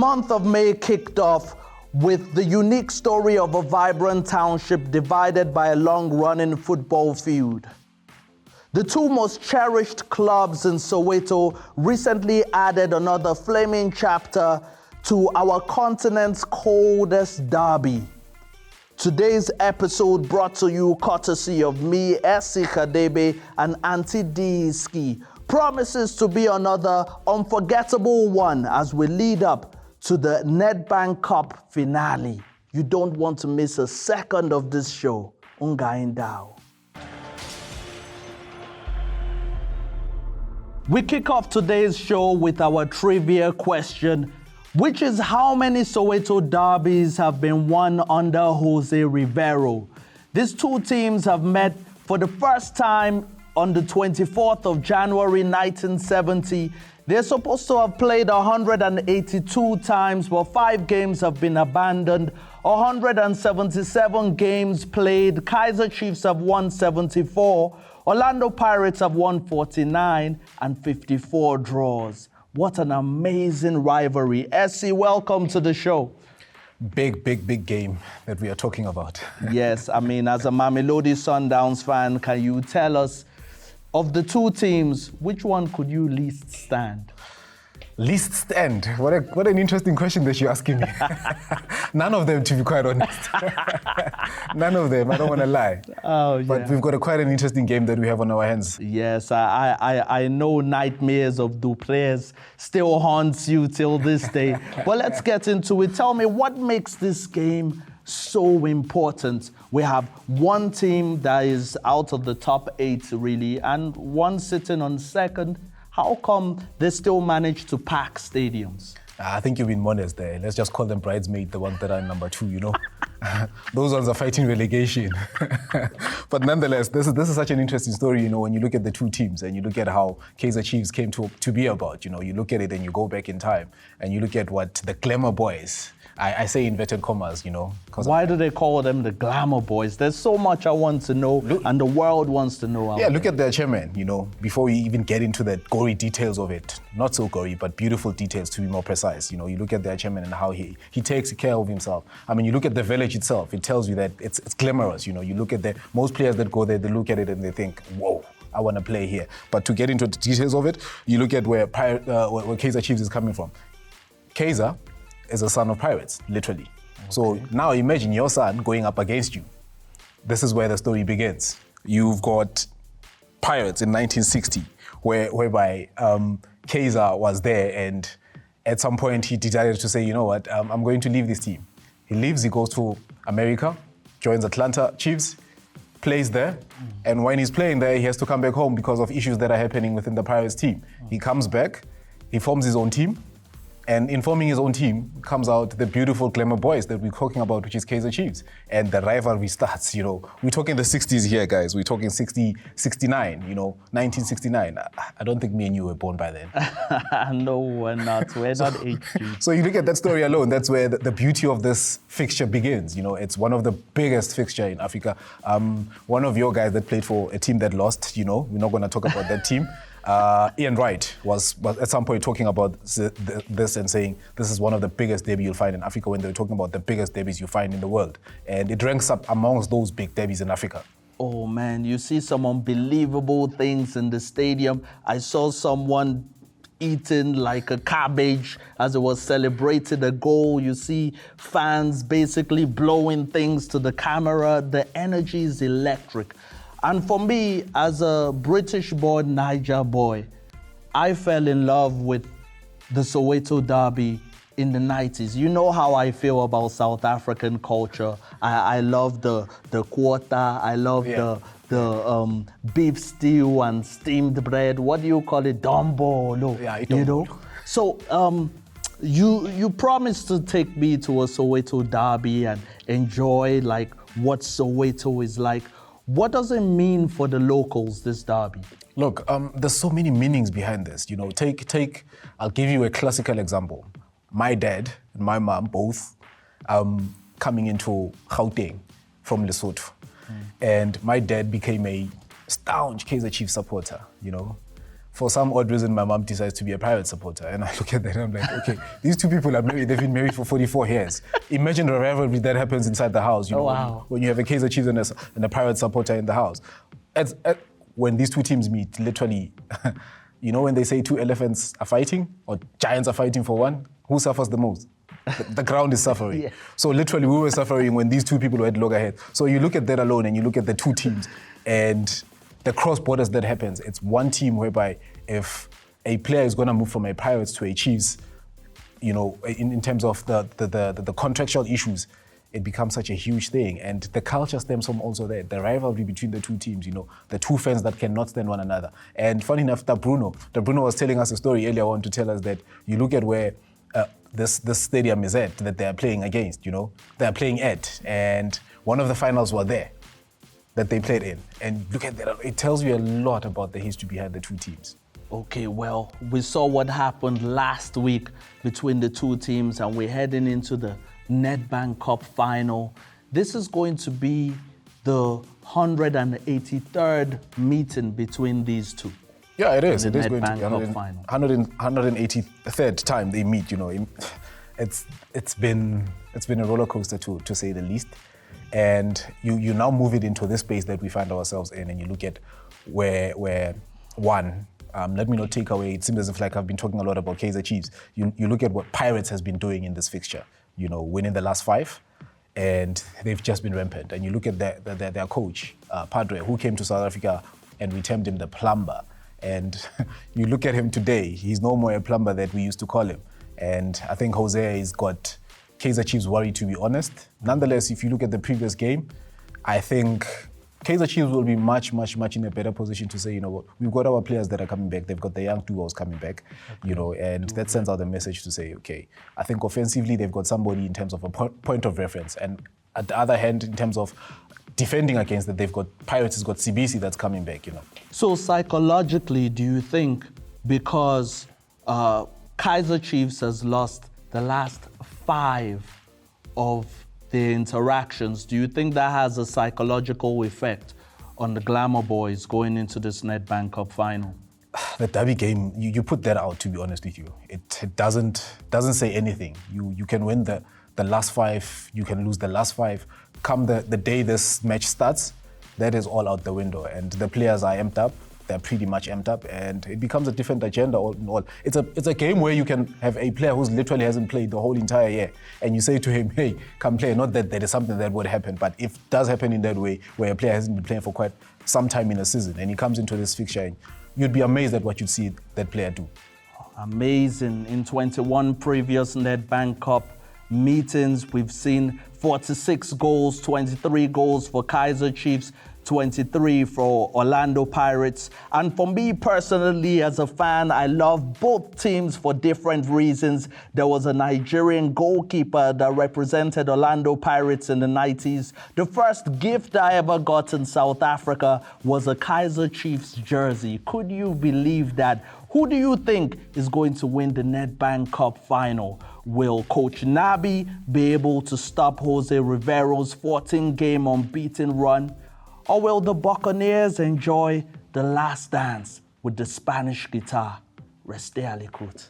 month of May kicked off with the unique story of a vibrant township divided by a long-running football feud. The two most cherished clubs in Soweto recently added another flaming chapter to our continent's coldest derby. Today's episode brought to you courtesy of me, S.C. and Auntie D.Ski, promises to be another unforgettable one as we lead up to the Nedbank Cup finale. You don't want to miss a second of this show. Ungaindao. We kick off today's show with our trivia question, which is how many Soweto derbies have been won under Jose Rivero? These two teams have met for the first time on the 24th of January 1970. They're supposed to have played 182 times, but 5 games have been abandoned. 177 games played. Kaizer Chiefs have won 74. Orlando Pirates have won 49 and 54 draws. What an amazing rivalry. S.C., welcome to the show. Big game that we are talking about. Yes, I mean, as a Mamelodi Sundowns fan, can you tell us, of the two teams, which one could you least stand? Least stand? What an interesting question that you're asking me. None of them, to be quite honest. None of them, I don't want to lie. Oh, yeah. But we've got quite an interesting game that we have on our hands. Yes, I know nightmares of Duplessis still haunts you till this day. But let's get into it. Tell me, what makes this game so important? We have one team that is out of the top 8, really, and one sitting on second. How come they still manage to pack stadiums? I think you've been modest there. Let's just call them bridesmaids, the ones that are in number 2, you know. Those ones are fighting relegation. But nonetheless, this is such an interesting story, you know, when you look at the two teams and you look at how Kaizer Chiefs came to be about, you know, you look at it and you go back in time and you look at what the Glamour Boys, I say inverted commas, you know. Why do they call them the Glamour Boys? There's so much I want to know, and the world wants to know. Yeah, look at their chairman, you know, before we even get into the gory details of it. Not so gory, but beautiful details, to be more precise. You know, you look at their chairman and how he takes care of himself. I mean, you look at the village itself, it tells you that it's glamorous, you know. You look at most players that go there, they look at it and they think, whoa, I want to play here. But to get into the details of it, you look at where Kaizer Chiefs is coming from. Kaizer is a son of pirates, literally. Okay. So now imagine your son going up against you. This is where the story begins. You've got pirates in 1960, whereby Kaizer was there, and at some point he decided to say, you know what, I'm going to leave this team. He leaves, he goes to America, joins Atlanta Chiefs, plays there, and when he's playing there, he has to come back home because of issues that are happening within the Pirates team. He comes back, he forms his own team, and in forming his own team comes out the beautiful Glamour Boys that we're talking about, which is Kaizer Chiefs. And the rivalry starts, you know. We're talking the 60s here, guys. We're talking 69, you know, 1969. I don't think me and you were born by then. No, we're not. We're not HG. So you look at that story alone, that's where the beauty of this fixture begins. You know, it's one of the biggest fixture in Africa. One of your guys that played for a team that lost, you know, we're not going to talk about that team. Ian Wright was at some point talking about this and saying this is one of the biggest derbies you'll find in Africa, when they were talking about the biggest derbies you find in the world. And it ranks up amongst those big derbies in Africa. Oh man, you see some unbelievable things in the stadium. I saw someone eating like a cabbage as it was celebrating a goal. You see fans basically blowing things to the camera. The energy is electric. And for me, as a British-born Niger boy, I fell in love with the Soweto derby in the 90s. You know how I feel about South African culture. I love the quarter. I love the beef stew and steamed bread. What do you call it? Dombolo. Yeah, you know. So you promised to take me to a Soweto derby and enjoy like what Soweto is like. What does it mean for the locals, this derby? Look, there's so many meanings behind this. You know, I'll give you a classical example. My dad and my mom both coming into Gauteng from Lesotho. And my dad became a staunch Kaizer Chiefs supporter, you know. for some odd reason, my mom decides to be a Pirates supporter. And I look at that and I'm like, okay, these two people are married. They've been married for 44 years. Imagine the rivalry that happens inside the house. You know, wow. when you have a Kaizer Chiefs and a Pirates supporter in the house. When these two teams meet, literally, you know when they say two elephants are fighting or giants are fighting for one, who suffers the most? The ground is suffering. Yeah. So literally we were suffering when these two people were at loggerhead. So you look at that alone and you look at the two teams and the cross borders that happens. It's one team whereby if a player is going to move from a Pirates to a Chiefs, you know, in terms of the contractual issues, it becomes such a huge thing. And the culture stems from also there, the rivalry between the two teams, you know, the two fans that cannot stand one another. And funny enough, Bruno was telling us a story earlier on to tell us that you look at where this stadium is at, that they're playing against, you know, they're playing at. And one of the finals were there that they played in. And look at that, it tells you a lot about the history behind the two teams. Okay, well, we saw what happened last week between the two teams, and we're heading into the Nedbank Cup final. This is going to be the 183rd meeting between these two. Yeah, it is. In the It is going to be Nedbank Cup 183rd time they meet. You know, it's been a roller coaster to say the least. And you now move it into this space that we find ourselves in, and you look at where one. Let me not take away. It seems as if like I've been talking a lot about Kaizer Chiefs. You look at what Pirates has been doing in this fixture. You know, winning the last 5, and they've just been rampant. And you look at their coach, Padre, who came to South Africa, and we termed him the plumber. And you look at him today, he's no more a plumber that we used to call him. And I think Jose has got Kaizer Chiefs worried, to be honest. Nonetheless, if you look at the previous game, I think Kaizer Chiefs will be much in a better position to say, you know what, we've got our players that are coming back. They've got the young duos coming back, you know, and that sends out the message to say, okay, I think offensively they've got somebody in terms of a point of reference. And at the other hand, in terms of defending against that, they've got Pirates has got CBC that's coming back, you know. So psychologically, do you think because Kaizer Chiefs has lost the last 5 of the interactions, do you think that has a psychological effect on the Glamour Boys going into this Nedbank Cup final? The derby game, you put that out, to be honest with you. It doesn't say anything. You can win the last 5, you can lose the last 5. Come the day this match starts, that is all out the window. And the players are amped up. They're pretty much amped up, and it becomes a different agenda all in all. It's a game where you can have a player who literally hasn't played the whole entire year, and you say to him, hey, come play. Not that there is something that would happen, but if it does happen in that way, where a player hasn't been playing for quite some time in a season, and he comes into this fixture, and you'd be amazed at what you'd see that player do. Amazing. In 21 previous Nedbank Cup meetings, we've seen 46 goals, 23 goals for Kaizer Chiefs, 23 for Orlando Pirates. And for me personally, as a fan, I love both teams for different reasons. There was a Nigerian goalkeeper that represented Orlando Pirates in the 90s. The first gift I ever got in South Africa was a Kaizer Chiefs jersey. Could you believe that? Who do you think is going to win the Nedbank Cup final? Will Coach Nabi be able to stop Jose Rivero's 14-game unbeaten run? Or will the Buccaneers enjoy the last dance with the Spanish guitar? Reste a l'écoute.